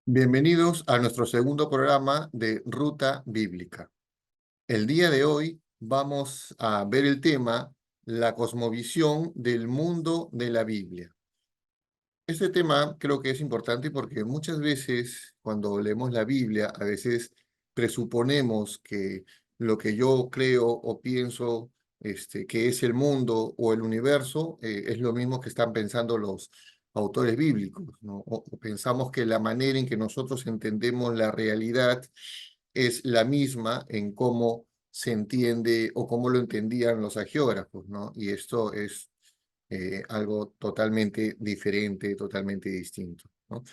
Bienvenidos a nuestro segundo programa de Ruta Bíblica. El día de hoy vamos a ver el tema la cosmovisión del mundo de la Biblia. Este tema creo que es importante porque muchas veces cuando leemos la Biblia, a veces presuponemos que lo que yo creo o pienso que es el mundo o el universo es lo mismo que están pensando los autores bíblicos, ¿no? O pensamos que la manera en que nosotros entendemos la realidad es la misma en cómo se entiende o cómo lo entendían los agiógrafos, ¿no? Y esto es algo totalmente diferente, totalmente distinto, ¿no?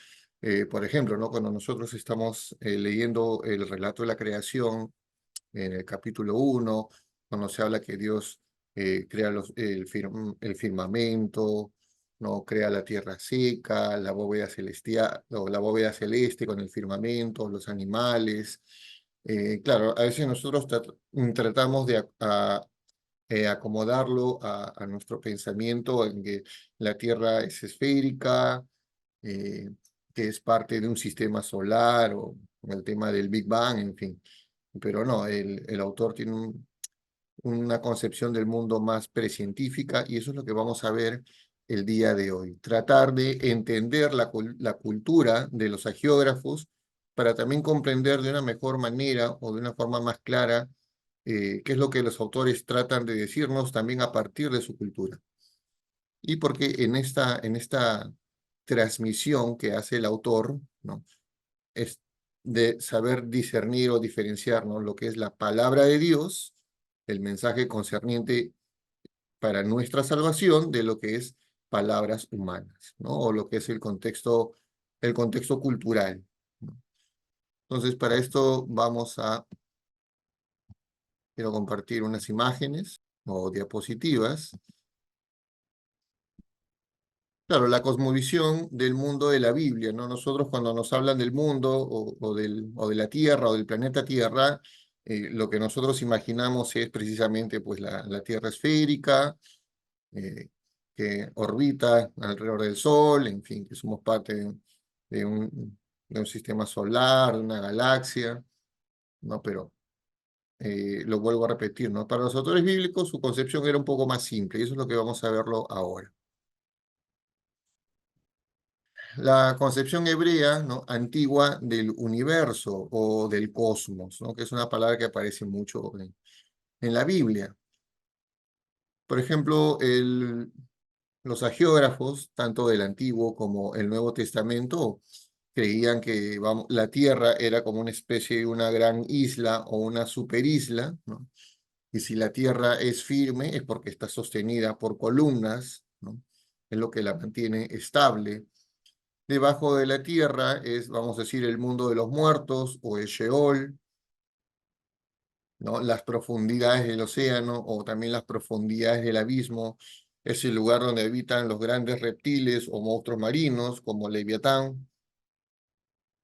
Por ejemplo, ¿no? Cuando nosotros estamos leyendo el relato de la creación, en el capítulo 1, cuando se habla que Dios crea el firmamento, ¿no? Crea la tierra seca, la bóveda celestial, o la bóveda celeste con el firmamento, los animales. Claro, a veces nosotros tratamos de acomodarlo a nuestro pensamiento en que la Tierra es esférica, eh, que es parte de un sistema solar o el tema del Big Bang, en fin. Pero no, el autor tiene una concepción del mundo más precientífica y eso es lo que vamos a ver el día de hoy. Tratar de entender la cultura de los agiógrafos para también comprender de una mejor manera o de una forma más clara qué es lo que los autores tratan de decirnos también a partir de su cultura. Y porque en esta transmisión que hace el autor, ¿no? Es de saber discernir o diferenciar, ¿no? Lo que es la palabra de Dios, el mensaje concerniente para nuestra salvación, de lo que es palabras humanas, ¿no? O lo que es el contexto cultural, ¿no? Entonces, para esto quiero compartir unas imágenes o diapositivas. Claro, la cosmovisión del mundo de la Biblia, ¿no? Nosotros cuando nos hablan del mundo o de la Tierra o del planeta Tierra, lo que nosotros imaginamos es precisamente pues, la Tierra esférica, eh, que orbita alrededor del Sol, en fin, que somos parte de un sistema solar, de una galaxia, ¿no? Pero lo vuelvo a repetir, ¿no? Para los autores bíblicos su concepción era un poco más simple y eso es lo que vamos a verlo ahora. La concepción hebrea, ¿no? Antigua del universo o del cosmos, ¿no? Que es una palabra que aparece mucho en la Biblia. Por ejemplo, los agiógrafos, tanto del Antiguo como el Nuevo Testamento, creían que la Tierra era como una especie de una gran isla o una superisla, ¿no? Y si la Tierra es firme es porque está sostenida por columnas, ¿no? Es lo que la mantiene estable. Debajo de la tierra es, vamos a decir, el mundo de los muertos o el Sheol, ¿no? Las profundidades del océano o también las profundidades del abismo. Es el lugar donde habitan los grandes reptiles o monstruos marinos como Leviatán,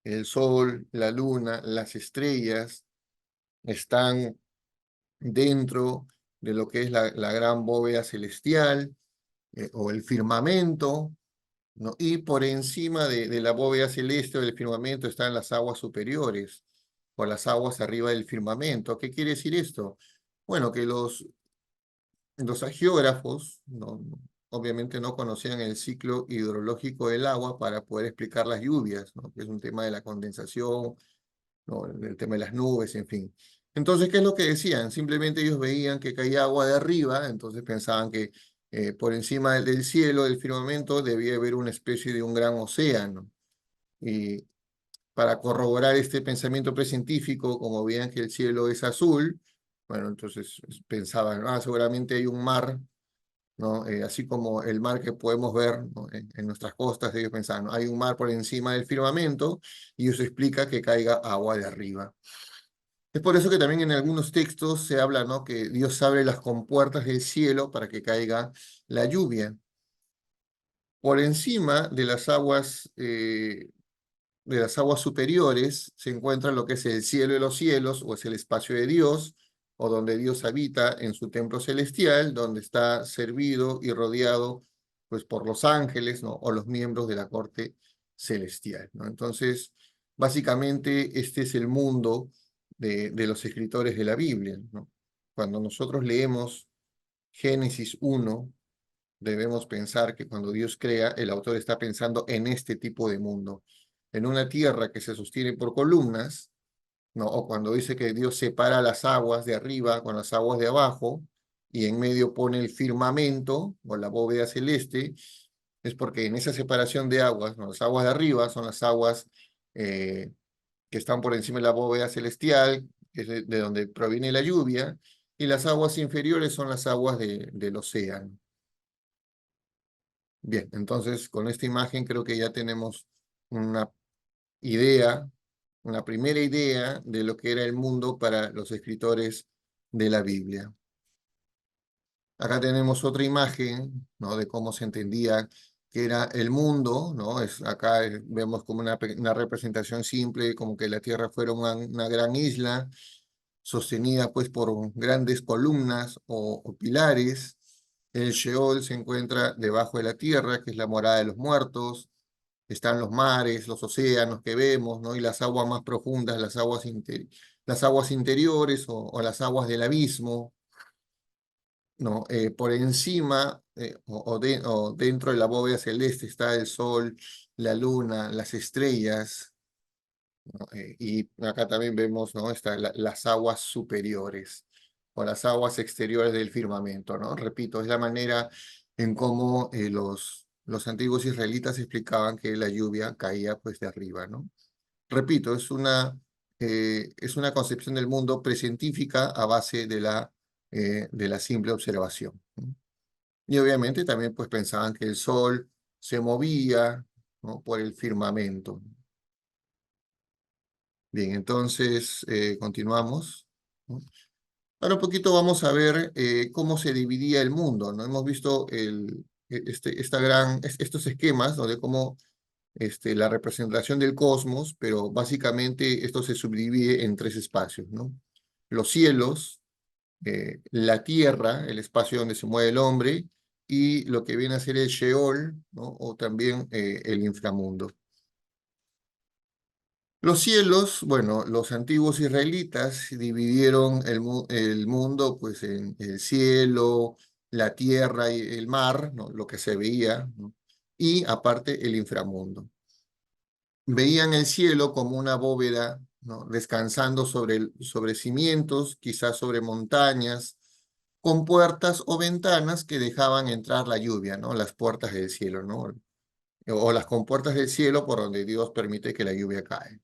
el sol, la luna, las estrellas están dentro de lo que es la gran bóveda celestial o el firmamento, ¿no? Y por encima de la bóveda celeste o del firmamento están las aguas superiores, o las aguas arriba del firmamento. ¿Qué quiere decir esto? Bueno, que los agiógrafos obviamente no conocían el ciclo hidrológico del agua para poder explicar las lluvias, ¿no? Que es un tema de la condensación, ¿no? El tema de las nubes, en fin. Entonces, ¿qué es lo que decían? Simplemente ellos veían que caía agua de arriba, entonces pensaban que por encima del cielo, del firmamento, debía haber una especie de un gran océano. Y para corroborar este pensamiento precientífico, como veían que el cielo es azul, bueno, entonces pensaban, seguramente hay un mar, ¿no? Así como el mar que podemos ver, ¿no? En nuestras costas, ellos pensaban, ¿no? Hay un mar por encima del firmamento y eso explica que caiga agua de arriba. Es por eso que también en algunos textos se habla, ¿no? Que Dios abre las compuertas del cielo para que caiga la lluvia. Por encima de las aguas superiores se encuentra lo que es el cielo de los cielos, o es el espacio de Dios, o donde Dios habita en su templo celestial, donde está servido y rodeado pues, por los ángeles, ¿no? O los miembros de la corte celestial, ¿no? Entonces, básicamente, este es el mundo de los escritores de la Biblia, ¿no? Cuando nosotros leemos Génesis 1, debemos pensar que cuando Dios crea, el autor está pensando en este tipo de mundo, en una tierra que se sostiene por columnas, ¿no? O cuando dice que Dios separa las aguas de arriba con las aguas de abajo, y en medio pone el firmamento o la bóveda celeste, es porque en esa separación de aguas, ¿no? Las aguas de arriba son las aguas eh, que están por encima de la bóveda celestial, que es de donde proviene la lluvia, y las aguas inferiores son las aguas del océano. Bien, entonces con esta imagen creo que ya tenemos una idea, una primera idea de lo que era el mundo para los escritores de la Biblia. Acá tenemos otra imagen, ¿no? De cómo se entendía que era el mundo, ¿no? Acá vemos como una representación simple, como que la Tierra fuera una gran isla, sostenida pues por grandes columnas o pilares. El Sheol se encuentra debajo de la tierra, que es la morada de los muertos. Están los mares, los océanos que vemos, ¿no? Y las aguas más profundas, las aguas interiores o las aguas del abismo, ¿no? Por encima o dentro de la bóveda celeste está el sol, la luna, las estrellas, ¿no? Y acá también vemos, ¿no? Las aguas superiores o las aguas exteriores del firmamento, ¿no? Repito, es la manera en cómo los antiguos israelitas explicaban que la lluvia caía pues de arriba, ¿no? Repito, es una concepción del mundo precientífica a base de la simple observación, ¿no? Y obviamente también pues pensaban que el sol se movía, ¿no? Por el firmamento. Bien, entonces continuamos, ¿no? Ahora un poquito vamos a ver cómo se dividía el mundo, ¿no? Hemos visto estos esquemas, ¿no? De cómo la representación del cosmos, pero básicamente esto se subdivide en tres espacios, ¿no? Los cielos, la tierra, el espacio donde se mueve el hombre, y lo que viene a ser el Sheol, ¿no? O también el inframundo. Los cielos, bueno, los antiguos israelitas dividieron el mundo pues en el cielo, la tierra y el mar, ¿no? Lo que se veía, ¿no? Y aparte el inframundo. Veían el cielo como una bóveda, ¿no? Descansando sobre cimientos, quizás sobre montañas, con puertas o ventanas que dejaban entrar la lluvia, ¿no? Las puertas del cielo, ¿no? O las compuertas del cielo por donde Dios permite que la lluvia cae.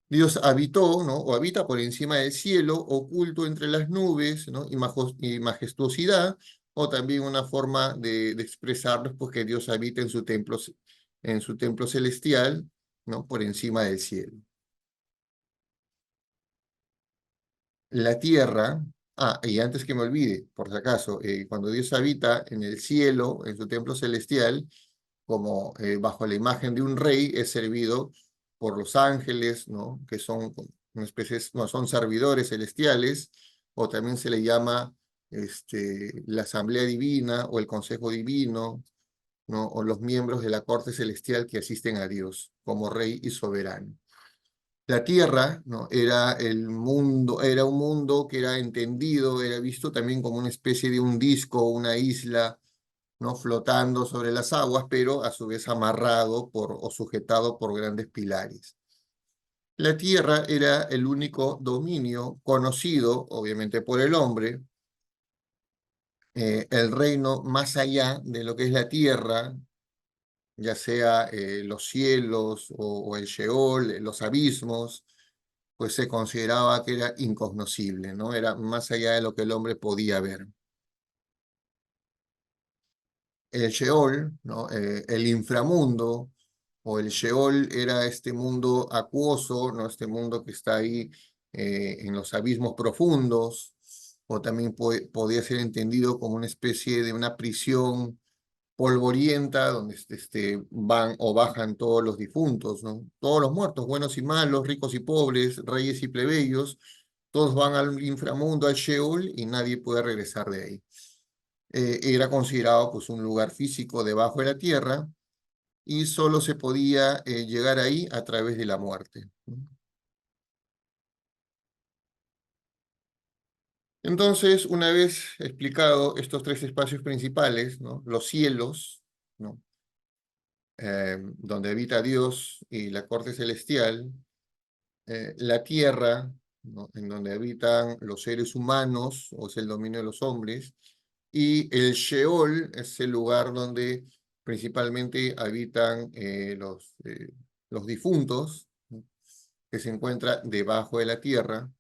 Dios habitó, ¿no? O habita por encima del cielo, oculto entre las nubes, ¿no? Y majestuosidad, o también una forma de expresarlo, pues que Dios habita en su templo celestial, ¿no? Por encima del cielo. La tierra, y antes que me olvide, por si acaso, cuando Dios habita en el cielo, en su templo celestial, como bajo la imagen de un rey, es servido por los ángeles, ¿no? Que son una especie, no, son servidores celestiales, o también se le llama la asamblea divina o el consejo divino, ¿no? O los miembros de la corte celestial que asisten a Dios como rey y soberano. La tierra, ¿no? Era un mundo que era entendido, era visto también como una especie de un disco, una isla, ¿no? Flotando sobre las aguas, pero a su vez amarrado o sujetado por grandes pilares. La tierra era el único dominio conocido, obviamente, por el hombre, el reino más allá de lo que es la tierra, ya sea los cielos o el Sheol, los abismos, pues se consideraba que era incognoscible, ¿no? Era más allá de lo que el hombre podía ver. El Sheol, ¿no? El inframundo o el Sheol era este mundo acuoso, ¿no? Este mundo que está ahí en los abismos profundos, o también podía ser entendido como una especie de una prisión polvorienta, donde van o bajan todos los difuntos, ¿no? Todos los muertos, buenos y malos, ricos y pobres, reyes y plebeyos, todos van al inframundo, al Sheol, y nadie puede regresar de ahí. Era considerado pues un lugar físico debajo de la tierra, y solo se podía llegar ahí a través de la muerte, ¿no? Entonces, una vez explicado estos tres espacios principales, ¿no? Los cielos, ¿no? Donde habita Dios y la corte celestial, la tierra, ¿no? En donde habitan los seres humanos, o es el dominio de los hombres, y el Sheol es el lugar donde principalmente habitan los difuntos, ¿no? Que se encuentra debajo de la tierra.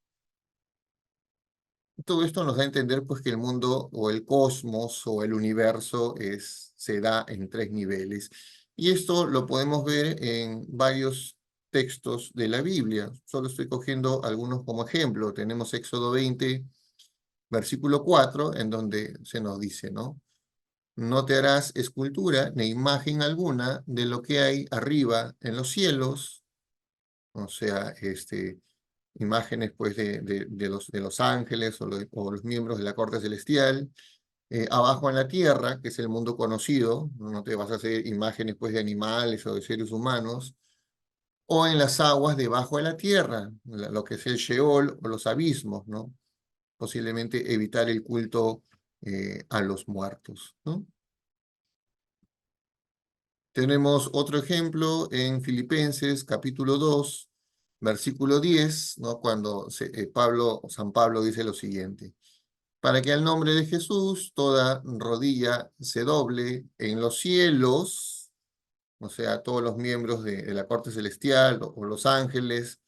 Todo esto nos da a entender pues que el mundo o el cosmos o el universo se da en tres niveles. Y esto lo podemos ver en varios textos de la Biblia. Solo estoy cogiendo algunos como ejemplo. Tenemos Éxodo 20, versículo 4, en donde se nos dice, ¿no? No te harás escultura ni imagen alguna de lo que hay arriba en los cielos, o sea, imágenes pues de los ángeles o los miembros de la corte celestial, abajo en la tierra, que es el mundo conocido, no te vas a hacer imágenes pues de animales o de seres humanos, o en las aguas debajo de la tierra, lo que es el Sheol o los abismos, ¿no? Posiblemente evitar el culto a los muertos, ¿no? Tenemos otro ejemplo en Filipenses capítulo 2, versículo 10, ¿no? Cuando San Pablo dice lo siguiente: para que al nombre de Jesús toda rodilla se doble en los cielos, o sea, todos los miembros de la corte celestial o los ángeles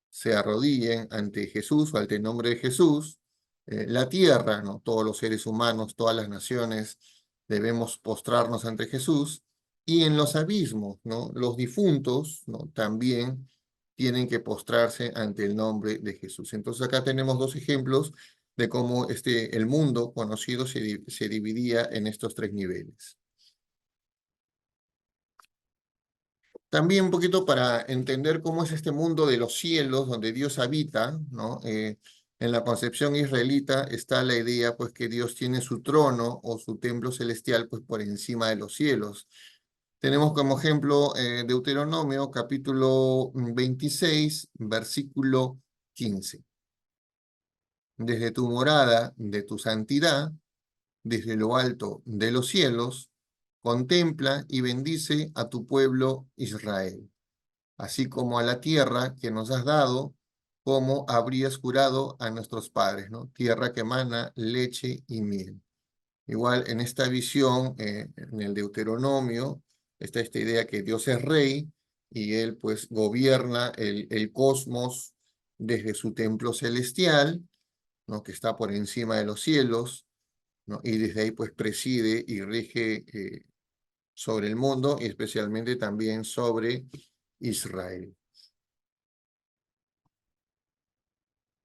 se arrodillen ante Jesús o ante el nombre de Jesús, la tierra, ¿no? Todos los seres humanos, todas las naciones debemos postrarnos ante Jesús, y en los abismos, ¿no? Los difuntos, ¿no? También tienen que postrarse ante el nombre de Jesús. Entonces acá tenemos dos ejemplos de cómo el mundo conocido se dividía en estos tres niveles. También un poquito para entender cómo es este mundo de los cielos donde Dios habita, ¿no? En la concepción israelita está la idea pues que Dios tiene su trono o su templo celestial pues por encima de los cielos. Tenemos como ejemplo Deuteronomio capítulo 26, versículo 15. Desde tu morada, de tu santidad, desde lo alto de los cielos, contempla y bendice a tu pueblo Israel, así como a la tierra que nos has dado, como habrías jurado a nuestros padres, ¿no? Tierra que emana leche y miel. Igual en esta visión, en el Deuteronomio, está esta idea que Dios es rey y él pues gobierna el cosmos desde su templo celestial, ¿no? Que está por encima de los cielos, ¿no? Y desde ahí pues preside y rige sobre el mundo y especialmente también sobre Israel.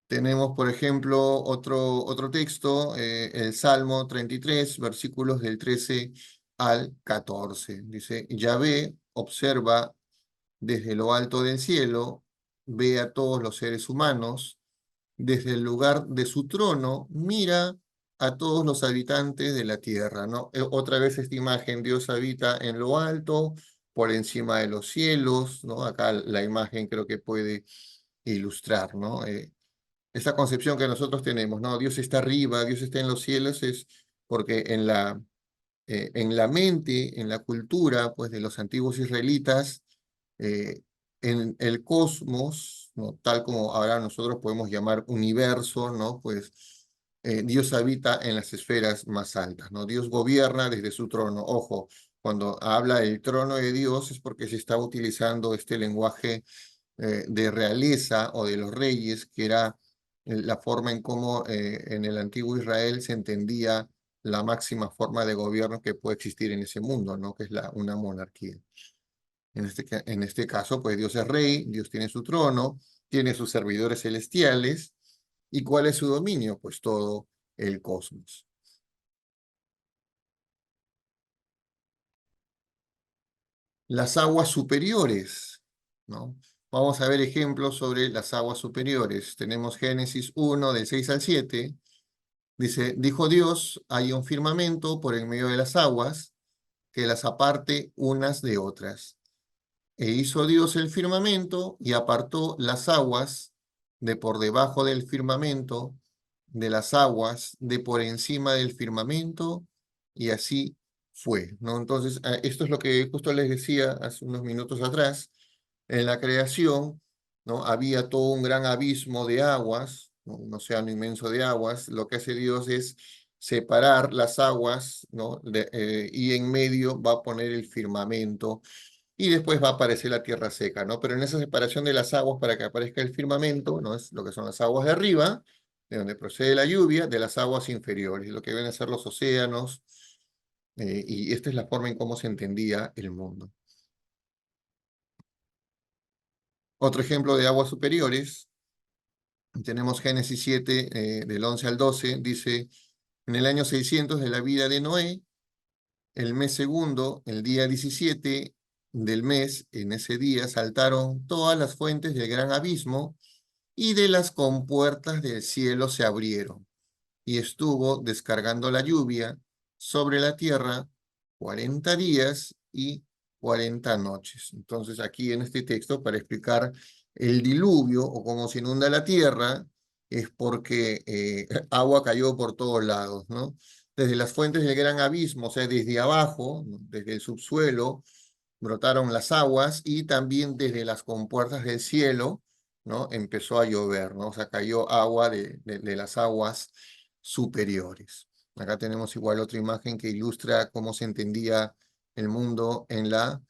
Tenemos, por ejemplo, otro texto, el Salmo 33, versículos del 13 al 14. Dice: Yahvé observa desde lo alto del cielo, ve a todos los seres humanos, desde el lugar de su trono, mira a todos los habitantes de la tierra, ¿no? Otra vez esta imagen, Dios habita en lo alto, por encima de los cielos, ¿no? Acá la imagen creo que puede ilustrar, ¿no? Esa concepción que nosotros tenemos, ¿no? Dios está arriba, Dios está en los cielos, es porque en la mente, en la cultura, pues, de los antiguos israelitas, eh, en el cosmos, ¿no? Tal como ahora nosotros podemos llamar universo, ¿no? Pues Dios habita en las esferas más altas, ¿no? Dios gobierna desde su trono. Ojo, cuando habla del trono de Dios es porque se está utilizando este lenguaje de realeza o de los reyes, que era la forma en cómo en el antiguo Israel se entendía la máxima forma de gobierno que puede existir en ese mundo, ¿no? Que es una monarquía. En este caso, pues Dios es rey, Dios tiene su trono, tiene sus servidores celestiales. ¿Y cuál es su dominio? Pues todo el cosmos. las aguas superiores, ¿no? Vamos a ver ejemplos sobre las aguas superiores. Tenemos Génesis 1, del 6 al 7. Dice, dijo Dios, hay un firmamento por en medio de las aguas, que las aparte unas de otras. E hizo Dios el firmamento y apartó las aguas de por debajo del firmamento, de las aguas de por encima del firmamento, y así fue, ¿no? Entonces, esto es lo que justo les decía hace unos minutos atrás. En la creación, ¿no? Había todo un gran abismo de aguas, ¿no? Un océano inmenso de aguas. Lo que hace Dios es separar las aguas, ¿no? Y en medio va a poner el firmamento y después va a aparecer la tierra seca, ¿no? Pero en esa separación de las aguas para que aparezca el firmamento, ¿no? Es lo que son las aguas de arriba, de donde procede la lluvia, de las aguas inferiores, lo que vienen a ser los océanos, y esta es la forma en cómo se entendía el mundo. Otro ejemplo de aguas superiores, tenemos Génesis 7, del 11 al 12, dice, en el año 600 de la vida de Noé, el mes segundo, el día 17 del mes, en ese día saltaron todas las fuentes del gran abismo y de las compuertas del cielo se abrieron y estuvo descargando la lluvia sobre la tierra 40 días y 40 noches. Entonces aquí en este texto, para explicar el diluvio o cómo se inunda la tierra, es porque agua cayó por todos lados, ¿no? Desde las fuentes del gran abismo, o sea, desde abajo, ¿no? Desde el subsuelo, brotaron las aguas y también desde las compuertas del cielo, ¿no? Empezó a llover, ¿no? O sea, cayó agua de las aguas superiores. Acá tenemos igual otra imagen que ilustra cómo se entendía el mundo en la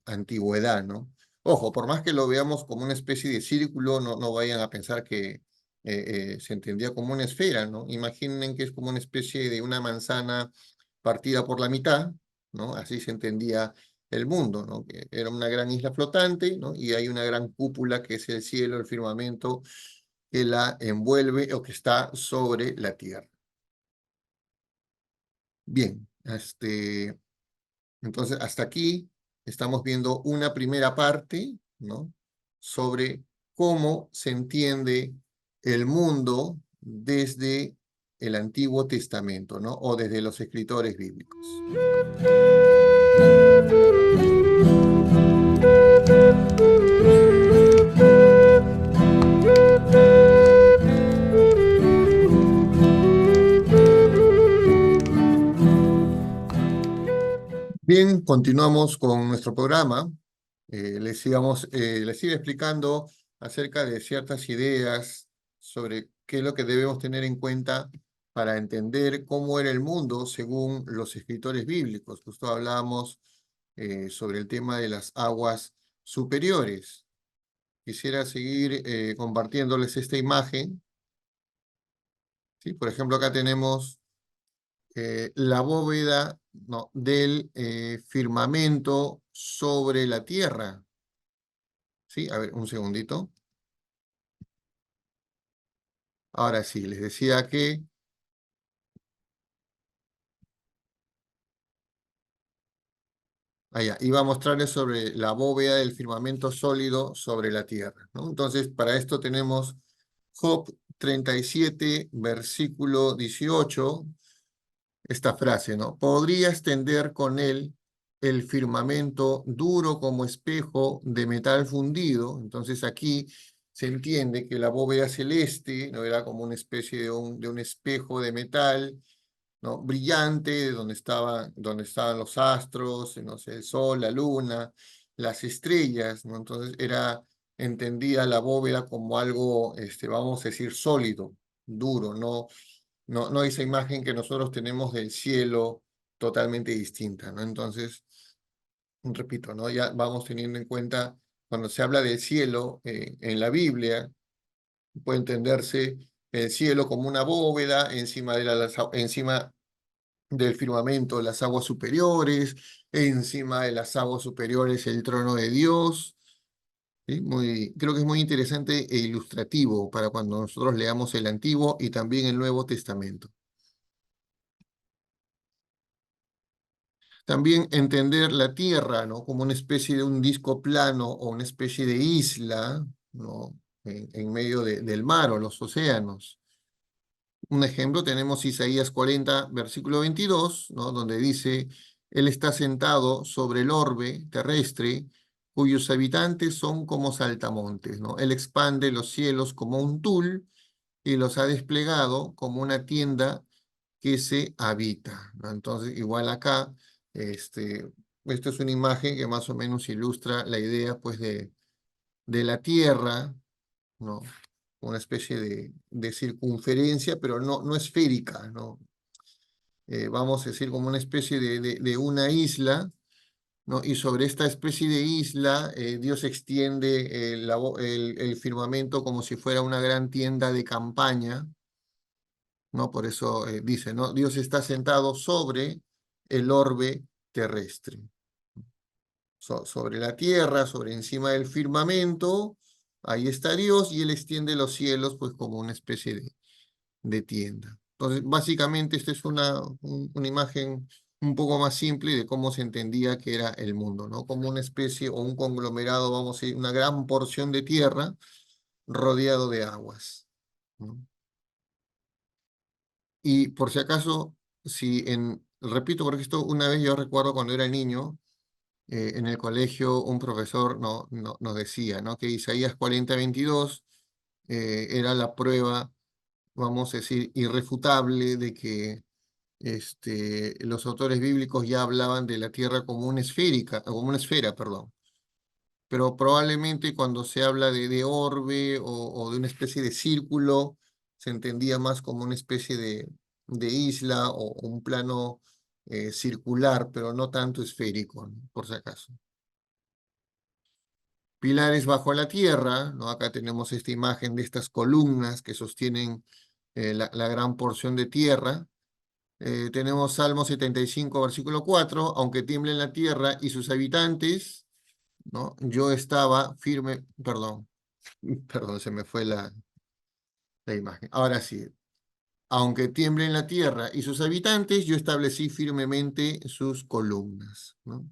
antigüedad, ¿no? Ojo, por más que lo veamos como una especie de círculo, no vayan a pensar que se entendía como una esfera, ¿no? Imaginen que es como una especie de una manzana partida por la mitad, ¿no? Así se entendía el mundo, ¿no? Que era una gran isla flotante, ¿no? Y hay una gran cúpula que es el cielo, el firmamento, que la envuelve o que está sobre la tierra. Bien, entonces hasta aquí estamos viendo una primera parte, ¿no? Sobre cómo se entiende el mundo desde el Antiguo Testamento, ¿no? O desde los escritores bíblicos. Bien, continuamos con nuestro programa. Les sigo explicando acerca de ciertas ideas sobre qué es lo que debemos tener en cuenta para entender cómo era el mundo según los escritores bíblicos. Justo hablábamos sobre el tema de las aguas superiores. Quisiera seguir compartiéndoles esta imagen, ¿sí? Por ejemplo, acá tenemos la bóveda, ¿no? del firmamento sobre la tierra. ¿Sí? A ver, un segundito. Ahora sí, les decía que allá, iba a mostrarles sobre la bóveda del firmamento sólido sobre la tierra, ¿no? Entonces, para esto tenemos Job 37, versículo 18, esta frase, ¿no? Podría extender con él el firmamento duro como espejo de metal fundido. Entonces aquí se entiende que la bóveda celeste no era como una especie de un espejo de metal, ¿no? Brillante, donde estaban los astros, no sé, el sol, la luna, las estrellas, ¿no? Entonces era entendida la bóveda como algo, vamos a decir, sólido, duro, no esa imagen que nosotros tenemos del cielo totalmente distinta, ¿no? Entonces, repito, ¿no? Ya vamos teniendo en cuenta, cuando se habla del cielo en la Biblia, puede entenderse el cielo como una bóveda encima del firmamento, las aguas superiores, encima de las aguas superiores el trono de Dios. ¿Sí? Creo que es muy interesante e ilustrativo para cuando nosotros leamos el Antiguo y también el Nuevo Testamento. También entender la Tierra, ¿no? Como una especie de un disco plano o una especie de isla, ¿no? En medio del mar o los océanos. Un ejemplo, tenemos Isaías 40, versículo 22, ¿no? Donde dice, Él está sentado sobre el orbe terrestre, cuyos habitantes son como saltamontes, ¿no? Él expande los cielos como un tul y los ha desplegado como una tienda que se habita, ¿no? Entonces, igual acá, esto es una imagen que más o menos ilustra la idea, pues, de la tierra, ¿no? Una especie de circunferencia, pero no esférica, ¿no? Vamos a decir como una especie de una isla, ¿no? Y sobre esta especie de isla, Dios extiende el firmamento como si fuera una gran tienda de campaña, ¿no? Por eso dice, ¿no? Dios está sentado sobre el orbe terrestre, sobre la tierra, sobre encima del firmamento, ahí está Dios y Él extiende los cielos, pues como una especie de tienda. Entonces, básicamente, esta es una imagen un poco más simple de cómo se entendía que era el mundo, ¿no? Como una especie o un conglomerado, vamos a decir, una gran porción de tierra rodeado de aguas, ¿no? Y por si acaso, repito, porque esto una vez yo recuerdo cuando era niño, en el colegio un profesor nos decía, ¿no? Que Isaías 40:22 era la prueba, vamos a decir, irrefutable de que los autores bíblicos ya hablaban de la tierra como una como una esfera, perdón. Pero probablemente cuando se habla de orbe o de una especie de círculo, se entendía más como una especie de isla o un plano circular, pero no tanto esférico, ¿no? Por si acaso. Pilares bajo la tierra, ¿no? Acá tenemos esta imagen de estas columnas que sostienen la gran porción de tierra. Tenemos Salmo 75, versículo 4, aunque tiemble en la tierra y sus habitantes, ¿no? Yo estaba firme, perdón, perdón, se me fue la imagen. Ahora sí, aunque tiemble en la tierra y sus habitantes, yo establecí firmemente sus columnas, ¿no?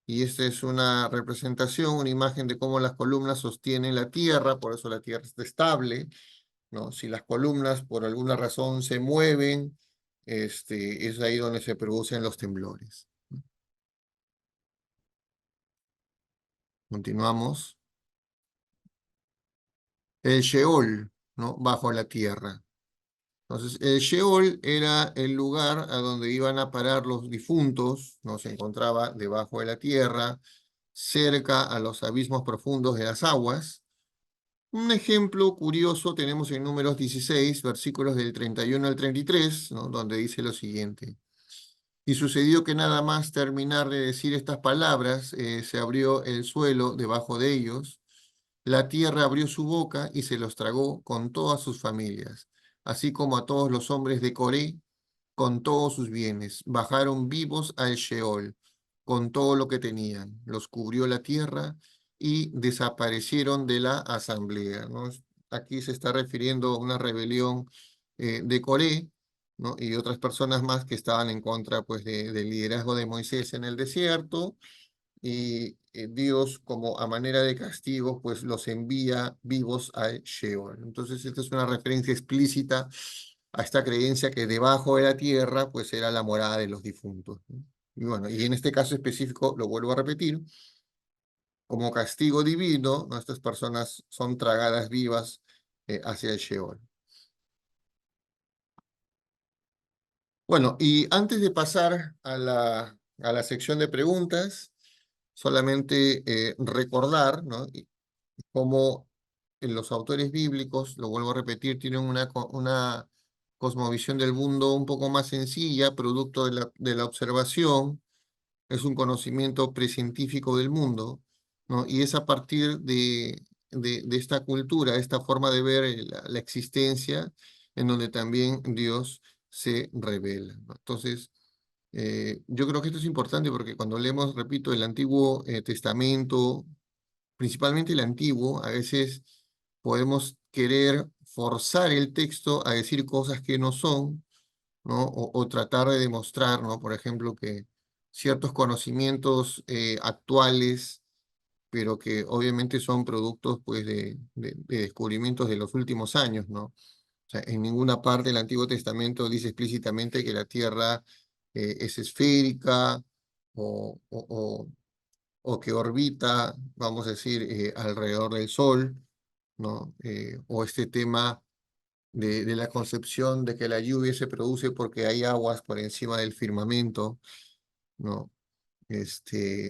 Y esta es una representación, una imagen de cómo las columnas sostienen la tierra, por eso la tierra está estable, ¿no? Si las columnas por alguna razón se mueven, es ahí donde se producen los temblores. Continuamos. El Sheol, ¿no? Bajo la tierra. Entonces, el Sheol era el lugar a donde iban a parar los difuntos, ¿no? Se encontraba debajo de la tierra, cerca a los abismos profundos de las aguas. Un ejemplo curioso tenemos en Números 16, versículos del 31 al 33, ¿no? Donde dice lo siguiente. Y sucedió que nada más terminar de decir estas palabras, se abrió el suelo debajo de ellos, la tierra abrió su boca y se los tragó con todas sus familias, así como a todos los hombres de Coré, con todos sus bienes. Bajaron vivos al Sheol, con todo lo que tenían. Los cubrió la tierra y desaparecieron de la asamblea, ¿no? Aquí se está refiriendo a una rebelión de Coré, ¿no? Y otras personas más que estaban en contra, pues, del liderazgo de Moisés en el desierto, y Dios, como a manera de castigo, pues los envía vivos al Sheol. Entonces, esta es una referencia explícita a esta creencia que debajo de la tierra, pues era la morada de los difuntos, ¿no? Y bueno, y en este caso específico, lo vuelvo a repetir, como castigo divino, ¿no? Estas personas son tragadas vivas hacia el Sheol. Bueno, y antes de pasar a la sección de preguntas, solamente recordar, ¿no? Cómo los autores bíblicos, lo vuelvo a repetir, tienen una cosmovisión del mundo un poco más sencilla, producto de la observación, es un conocimiento precientífico del mundo, ¿no? Y es a partir de esta cultura, esta forma de ver la existencia, en donde también Dios se revela, ¿no? Entonces, yo creo que esto es importante porque cuando leemos, repito, el Antiguo Testamento, principalmente el Antiguo, a veces podemos querer forzar el texto a decir cosas que no son, ¿no? O tratar de demostrar, ¿no? Por ejemplo, que ciertos conocimientos actuales, pero que obviamente son productos pues, de descubrimientos de los últimos años, ¿no? O sea, en ninguna parte del Antiguo Testamento dice explícitamente que la Tierra es esférica o, o, o- o que orbita, vamos a decir, alrededor del Sol, ¿no? O este tema de la concepción de que la lluvia se produce porque hay aguas por encima del firmamento, ¿no?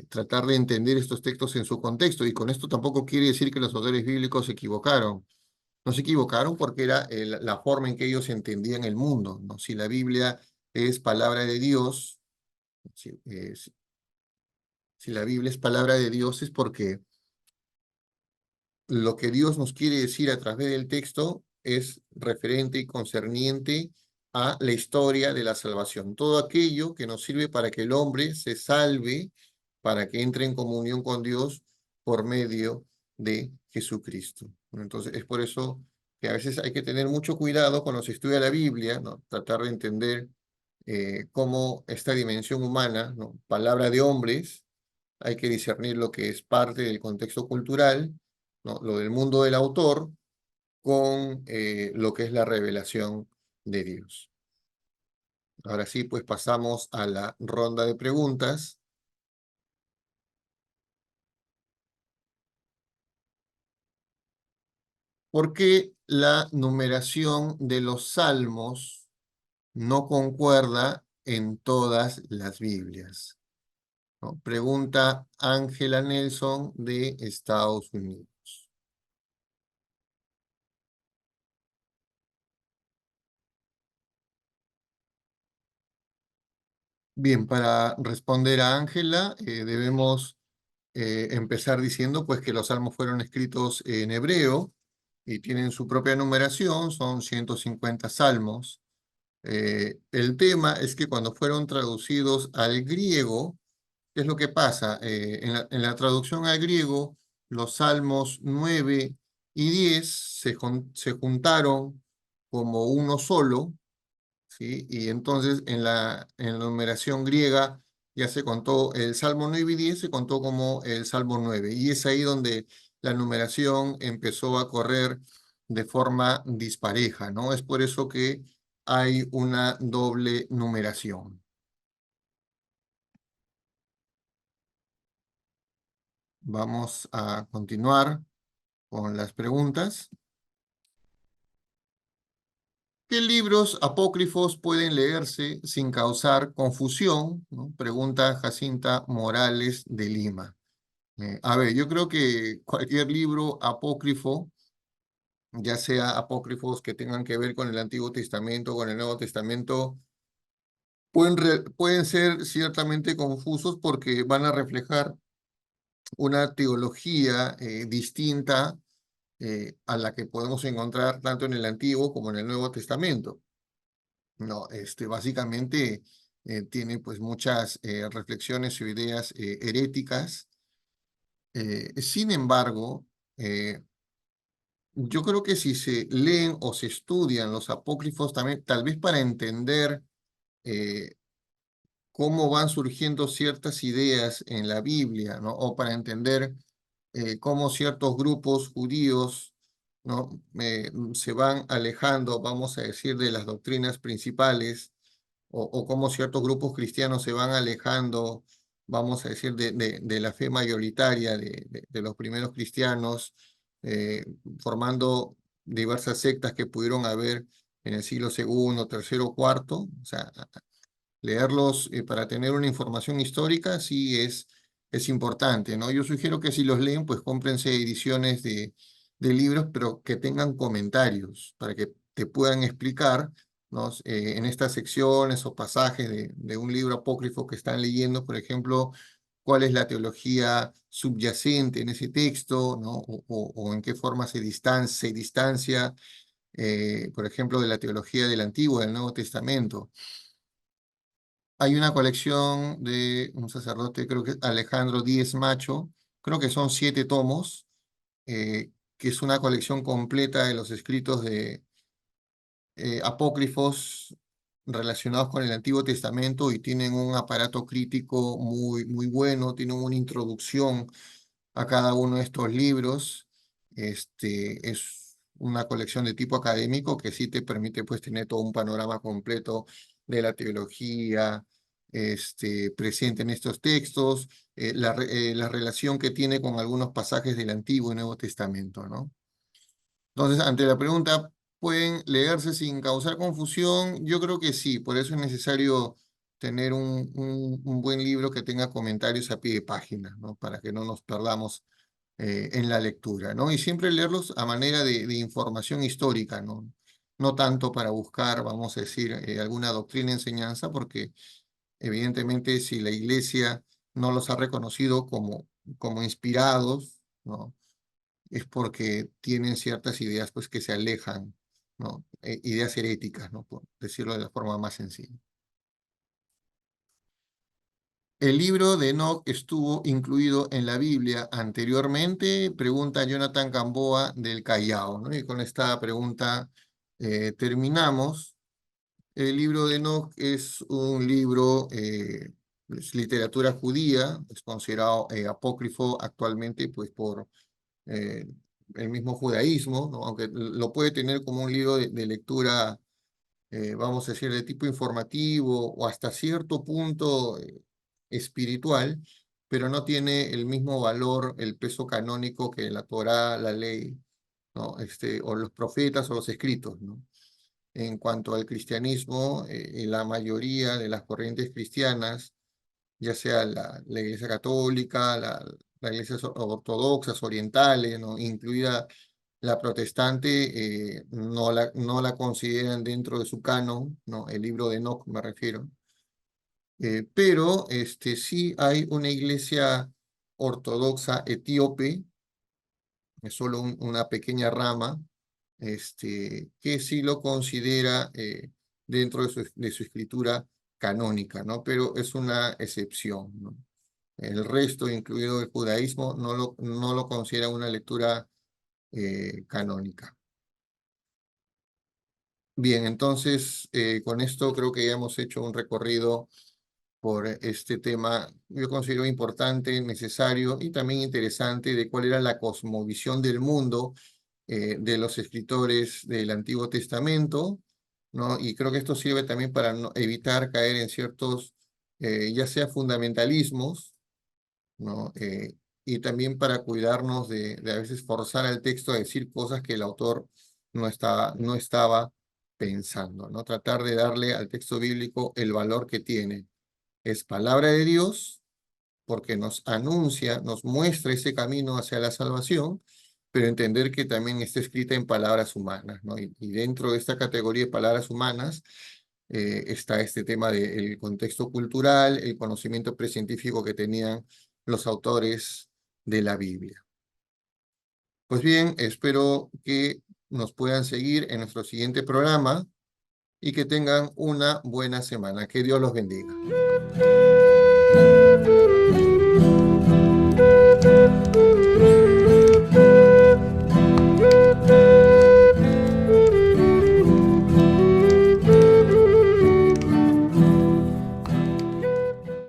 Tratar de entender estos textos en su contexto, y con esto tampoco quiere decir que los autores bíblicos se equivocaron. No se equivocaron porque era la forma en que ellos entendían el mundo, ¿no? Si la Biblia es palabra de Dios, si la Biblia es palabra de Dios es porque lo que Dios nos quiere decir a través del texto es referente y concerniente a la historia de la salvación. Todo aquello que nos sirve para que el hombre se salve, para que entre en comunión con Dios por medio de Jesucristo. Entonces, es por eso que a veces hay que tener mucho cuidado cuando se estudia la Biblia, ¿no? Tratar de entender cómo esta dimensión humana, ¿no? Palabra de hombres, hay que discernir lo que es parte del contexto cultural, ¿no? Lo del mundo del autor, con lo que es la revelación de Dios. Ahora sí, pues pasamos a la ronda de preguntas. ¿Por qué la numeración de los salmos no concuerda en todas las Biblias? ¿No? Pregunta Ángela Nelson de Estados Unidos. Bien, para responder a Ángela, debemos empezar diciendo pues que los salmos fueron escritos en hebreo y tienen su propia numeración, son 150 salmos. El tema es que cuando fueron traducidos al griego, ¿qué es lo que pasa? En la traducción al griego, los salmos 9 y 10 se juntaron como uno solo, ¿sí? Y entonces en la numeración griega ya se contó el Salmo 9 y 10, se contó como el Salmo 9. Y es ahí donde la numeración empezó a correr de forma dispareja, ¿no? Es por eso que hay una doble numeración. Vamos a continuar con las preguntas. ¿Qué libros apócrifos pueden leerse sin causar confusión? ¿No? Pregunta Jacinta Morales de Lima. A ver, yo creo que cualquier libro apócrifo, ya sea apócrifos que tengan que ver con el Antiguo Testamento, con el Nuevo Testamento, pueden ser ciertamente confusos porque van a reflejar una teología distinta a la que podemos encontrar tanto en el Antiguo como en el Nuevo Testamento. No, básicamente tiene pues muchas reflexiones o ideas heréticas. Sin embargo, yo creo que si se leen o se estudian los apócrifos también, tal vez para entender eh, cómo van surgiendo ciertas ideas en la Biblia, ¿no? O para entender cómo ciertos grupos judíos, ¿no? Se van alejando, vamos a decir, de las doctrinas principales, o cómo ciertos grupos cristianos se van alejando, vamos a decir, de la fe mayoritaria de los primeros cristianos, eh, formando diversas sectas que pudieron haber en el siglo segundo, tercero, cuarto. O sea, leerlos para tener una información histórica sí es importante, ¿no? Yo sugiero que si los leen, pues cómprense ediciones de libros, pero que tengan comentarios para que te puedan explicar, ¿no? En estas secciones o pasajes de un libro apócrifo que están leyendo, por ejemplo, cuál es la teología subyacente en ese texto, ¿no? O en qué forma se distancia, por ejemplo, de la teología del Antiguo, del Nuevo Testamento. Hay una colección de un sacerdote, creo que es Alejandro Díez Macho, creo que son 7 tomos, que es una colección completa de los escritos de apócrifos relacionados con el Antiguo Testamento y tienen un aparato crítico muy, muy bueno, tienen una introducción a cada uno de estos libros. Es una colección de tipo académico que sí te permite pues tener todo un panorama completo de la teología presente en estos textos, la relación que tiene con algunos pasajes del Antiguo y Nuevo Testamento, ¿no? Entonces, ante la pregunta, ¿pueden leerse sin causar confusión? Yo creo que sí, por eso es necesario tener un buen libro que tenga comentarios a pie de página, ¿no? Para que no nos perdamos en la lectura, ¿no? Y siempre leerlos a manera de información histórica, ¿no? No tanto para buscar, vamos a decir, alguna doctrina, enseñanza, porque evidentemente si la Iglesia no los ha reconocido como inspirados, ¿no? Es porque tienen ciertas ideas pues que se alejan, ¿no? Ideas heréticas, ¿no? Por decirlo de la forma más sencilla. ¿El libro de Enoch estuvo incluido en la Biblia anteriormente? Pregunta Jonathan Gamboa del Callao, ¿no? Y con esta pregunta terminamos. El libro de Enoch es un libro, es literatura judía, es considerado apócrifo actualmente pues por eh, el mismo judaísmo, ¿no? Aunque lo puede tener como un libro de lectura, vamos a decir, de tipo informativo o hasta cierto punto espiritual, pero no tiene el mismo valor, el peso canónico que la Torá, la ley, ¿no? O los profetas o los escritos, ¿no? En cuanto al cristianismo, la mayoría de las corrientes cristianas, ya sea la Iglesia Católica, la Iglesia ortodoxas, orientales, ¿no? Incluida la protestante, no la consideran dentro de su canon, ¿no? El libro de Enoch me refiero. Pero sí hay una iglesia ortodoxa etíope, es solo una pequeña rama, que sí lo considera dentro de su escritura canónica, ¿no? Pero es una excepción, ¿no? El resto, incluido el judaísmo, no lo considera una lectura canónica. Bien, entonces con esto creo que ya hemos hecho un recorrido por este tema, yo considero importante, necesario y también interesante de cuál era la cosmovisión del mundo de los escritores del Antiguo Testamento, ¿no? Y creo que esto sirve también para evitar caer en ciertos, ya sea fundamentalismos, ¿no? Y también para cuidarnos de a veces forzar al texto a decir cosas que el autor no estaba pensando, ¿no? Tratar de darle al texto bíblico el valor que tiene. Es palabra de Dios porque nos anuncia, nos muestra ese camino hacia la salvación, pero entender que también está escrita en palabras humanas, ¿no? Y dentro de esta categoría de palabras humanas está este tema del contexto cultural, el conocimiento precientífico que tenían los autores de la Biblia. Pues bien, espero que nos puedan seguir en nuestro siguiente programa y que tengan una buena semana. Que Dios los bendiga.